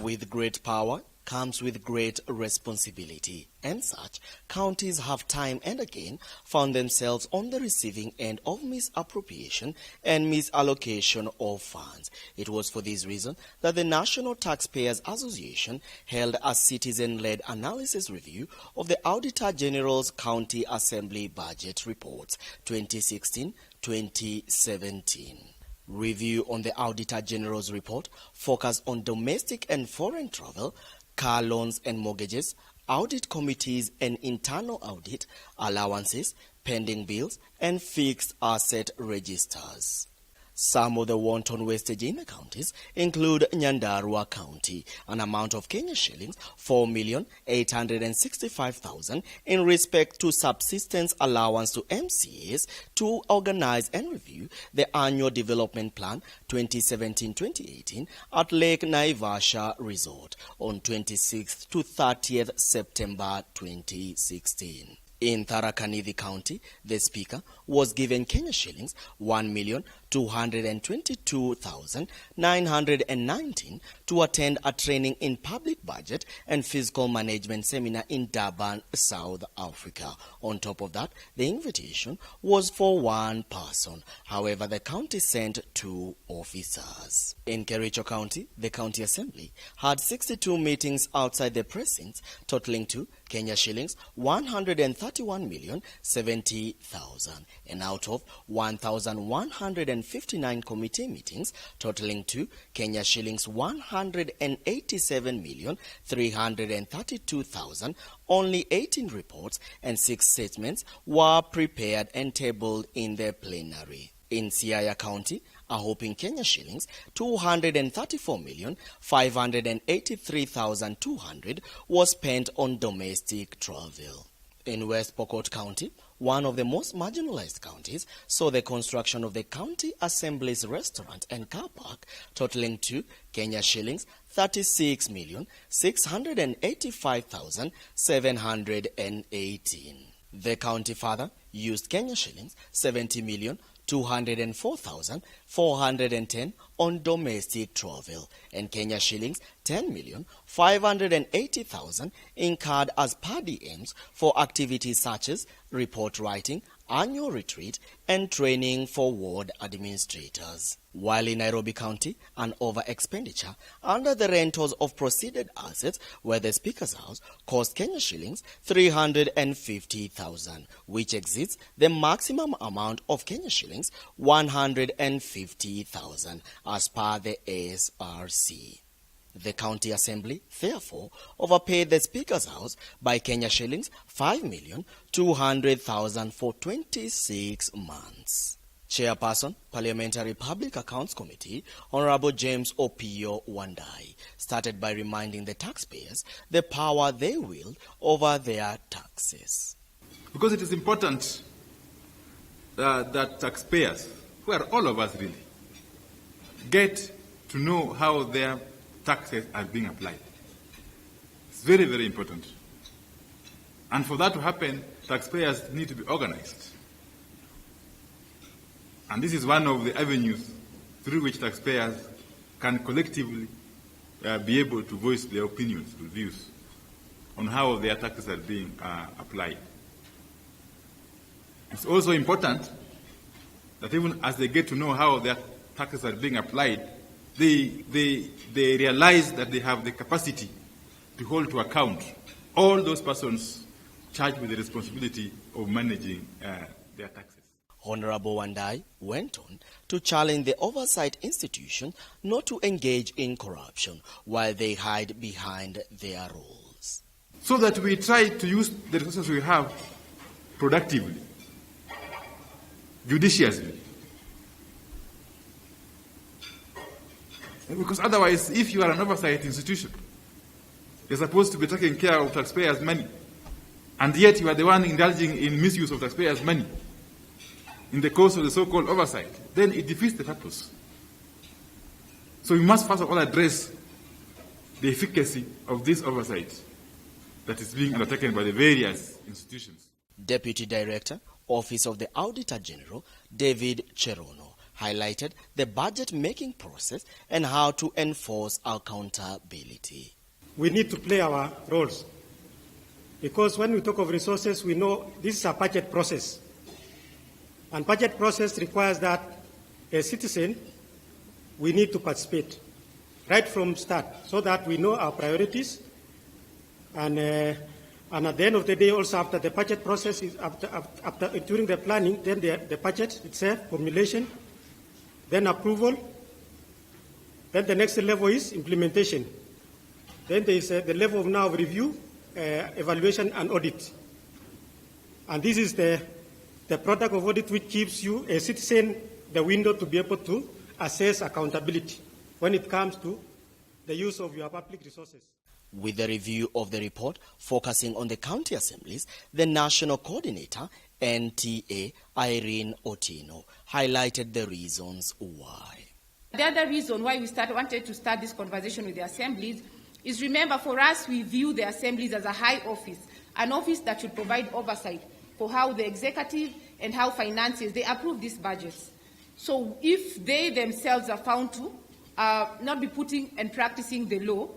With great power comes with great responsibility, and such counties have time and again found themselves on the receiving end of misappropriation and misallocation of funds. It was for this reason that the National Taxpayers Association held a citizen-led analysis review of the Auditor General's County Assembly Budget Reports 2016-2017. Review on the Auditor General's report focused on domestic and foreign travel, car loans and mortgages, audit committees and internal audit, allowances, pending bills, and fixed asset registers. Some of the wanton wastage in the counties include Nyandarua County, an amount of Kenya shillings 4,865,000 in respect to subsistence allowance to MCAs to organize and review the annual development plan 2017-2018 at Lake Naivasha Resort on 26th to 30th September 2016. In Tharaka Nithi County, the Speaker was given Kenya shillings 1,222,919 to attend a training in public budget and fiscal management seminar in Durban, South Africa. On top of that, the invitation was for one person. However, the county sent 2 officers. In Kericho County, the County Assembly had 62 meetings outside the precincts, totaling to Kenya shillings 131,070,000, and out of 1,159 committee meetings, totaling to Kenya shillings 187,332,000, only 18 reports and 6 statements were prepared and tabled in the plenary. In Siaya County, a whopping Kenya shillings 234,583,200 was spent on domestic travel. In West Pokot County, one of the most marginalized counties, saw the construction of the County Assembly's restaurant and car park, totaling to Kenya shillings 36,685,718. The county further used Kenya shillings 70,204,410 on domestic travel, and Kenya shillings 10,580,000 incurred as per diems for activities such as report writing, annual retreat, and training for ward administrators. While in Nairobi County, an over-expenditure under the rentals of proceeded assets where the Speaker's House cost Kenya shillings 350,000, which exceeds the maximum amount of Kenya shillings 150,000 as per the SRC. The County Assembly, therefore, overpaid the Speaker's House by Kenya shillings 5,200,000 for 26 months. Chairperson, Parliamentary Public Accounts Committee, Honorable James Opio Wandai, started by reminding the taxpayers the power they wield over their taxes. Because it is important that taxpayers, who are all of us really, get to know how their taxes are being applied. It's very, very important. And for that to happen, taxpayers need to be organized. And this is one of the avenues through which taxpayers can collectively be able to voice their opinions, views on how their taxes are being applied. It's also important that even as they get to know how their taxes are being applied, they realize that they have the capacity to hold to account all those persons charged with the responsibility of managing their taxes. Honorable Wandai went on to challenge the oversight institution not to engage in corruption while they hide behind their roles. So that we try to use the resources we have productively, judiciously. Because otherwise, if you are an oversight institution, you're supposed to be taking care of taxpayers' money, and yet you are the one indulging in misuse of taxpayers' money in the course of the so-called oversight, then it defeats the purpose. So we must first of all address the efficacy of this oversight that is being undertaken by the various institutions. Deputy Director, Office of the Auditor General, David Cherono, highlighted the budget-making process and how to enforce accountability. We need to play our roles, because when we talk of resources, we know this is a budget process. And budget process requires that as citizen, we need to participate right from start so that we know our priorities. And at the end of the day, also after the budget process, is during the planning, then the budget itself, formulation, then approval, then the next level is implementation. Then there is the level of now review, evaluation and audit. And this is the product of audit which gives you, a citizen, the window to be able to assess accountability when it comes to the use of your public resources. With the review of the report focusing on the county assemblies, the national coordinator, NTA, Irene Otieno, highlighted the reasons why. The other reason why we wanted to start this conversation with the assemblies is, remember, for us, we view the assemblies as a high office, an office that should provide oversight for how the executive and how finances, they approve these budgets. So if they themselves are found to not be putting and practicing the law,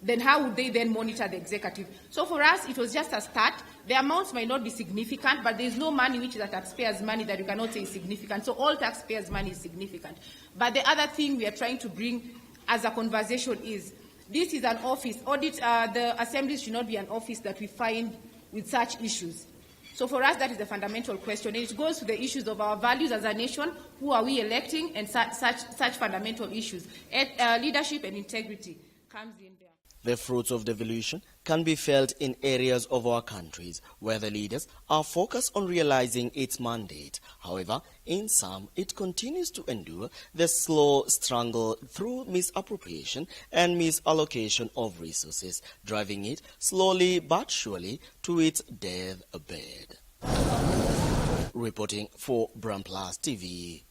then how would they then monitor the executive? So for us, it was just a start. The amounts might not be significant, but there is no money which is a taxpayer's money that you cannot say is significant. So all taxpayers' money is significant. But the other thing we are trying to bring as a conversation is, this is an office. Audit, the assemblies should not be an office that we find with such issues. So for us, that is the fundamental question. And it goes to the issues of our values as a nation, who are we electing, and such fundamental issues. Leadership and integrity comes in there. The fruits of devolution can be felt in areas of our countries where the leaders are focused on realizing its mandate. However, in some, it continues to endure the slow struggle through misappropriation and misallocation of resources, driving it slowly but surely to its deathbed. Reporting for Brand Plus TV,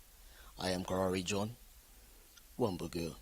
I am Karari John Wambugu.